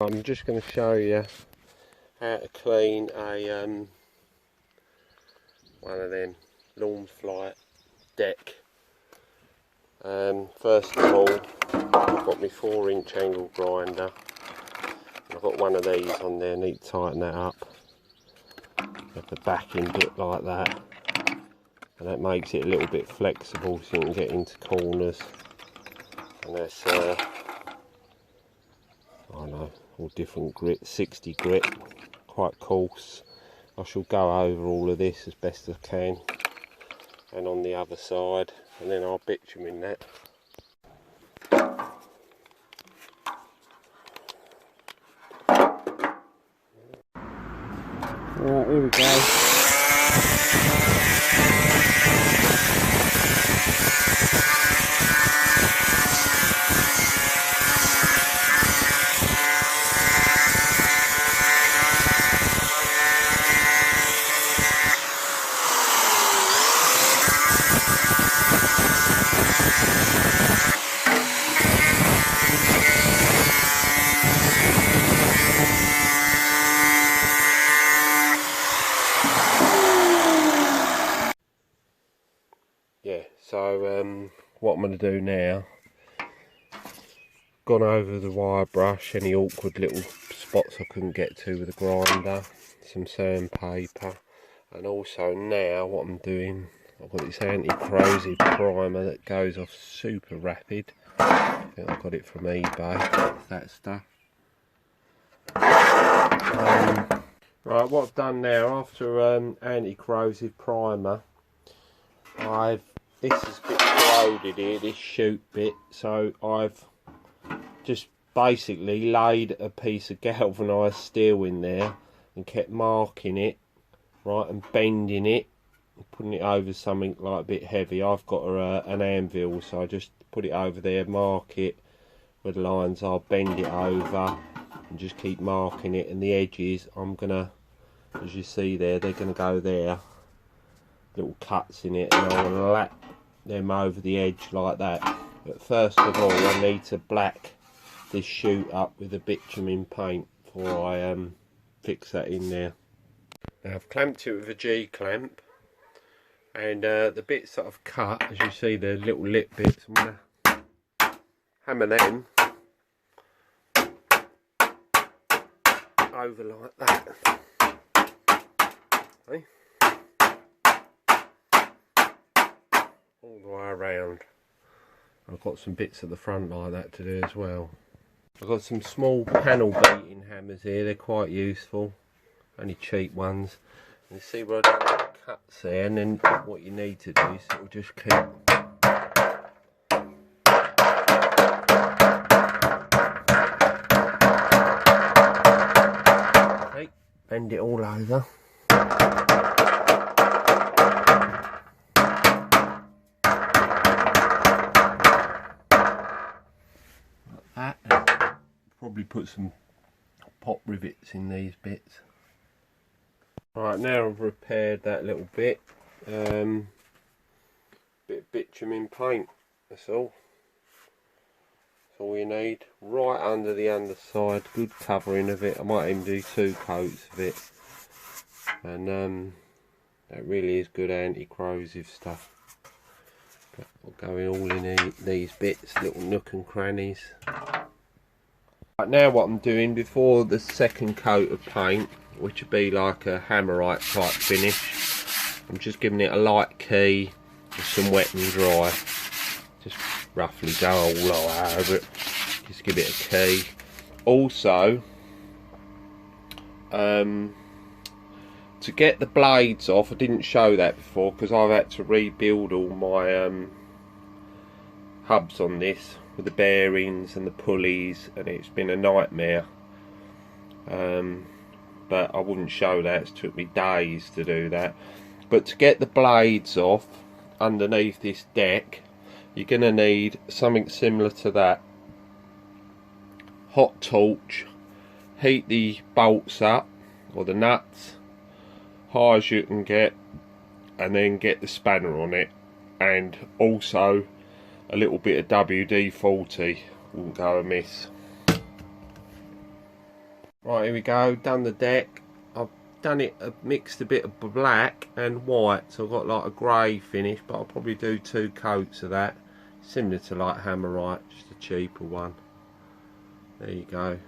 I'm just going to show you how to clean a one of them LAWNFLITE deck. First of all, I've got my 4-inch angle grinder. I've got one of these on there. I need to tighten that up. Have the backing bit like that, and that makes it a little bit flexible so you can get into corners. And that's I don't know, all different grit, 60 grit, quite coarse. I shall go over all of this as best as I can, and on the other side, and then I'll bitumen that. Right, here we go. So what I'm going to do now, gone over the wire brush, any awkward little spots I couldn't get to with the grinder, some sandpaper, and also now what I'm doing, I've got this anti-corrosive primer that goes off super rapid. I think I got it from eBay, that stuff. Right, what I've done now, after anti-corrosive primer, this is a bit corroded here, this chute bit, so I've just basically laid a piece of galvanised steel in there and kept marking it, right, and bending it, and putting it over something like a bit heavy. I've got an anvil, so I just put it over there, mark it where the lines are, bend it over, and just keep marking it. And the edges, I'm gonna, as you see there, they're gonna go there, little cuts in it, and I'm gonna lap them over the edge like that. But first of all, I need to black this chute up with a bitumen paint before I fix that in there. Now I've clamped it with a G-clamp, and the bits that I've cut, as you see, the little lip bits, I'm going to hammer them over like that. Okay. All the way around. I've got some bits at the front like that to do as well. I've got some small panel beating hammers here, they're quite useful, only cheap ones. And you see where I've done the cuts there, and then what you need to do is it'll just keep bend it all over. Probably put some pop rivets in these bits. Right, now I've repaired that little bit. Bit of bitumen paint, that's all. That's all you need. Right under the underside, good covering of it. I might even do 2 coats of it. And that really is good anti-corrosive stuff. But we'll go in all in these bits, little nook and crannies. Right, now what I'm doing, before the second coat of paint, which would be like a hammerite type finish, I'm just giving it a light key with some wet and dry. Just roughly go all over it, just give it a key. Also, to get the blades off, I didn't show that before because I've had to rebuild all my hubs on this with the bearings and the pulleys, and it's been a nightmare. But I wouldn't show that, it took me days to do that. But to get the blades off underneath this deck, you're going to need something similar to that. Hot torch, heat the bolts up, or the nuts, high as you can get, and then get the spanner on it, and also a little bit of WD-40 wouldn't go amiss. Right, here we go, done the deck. I've done it, mixed a bit of black and white, so I've got like a grey finish, but I'll probably do 2 coats of that, similar to like Hammerite, just a cheaper one. There you go.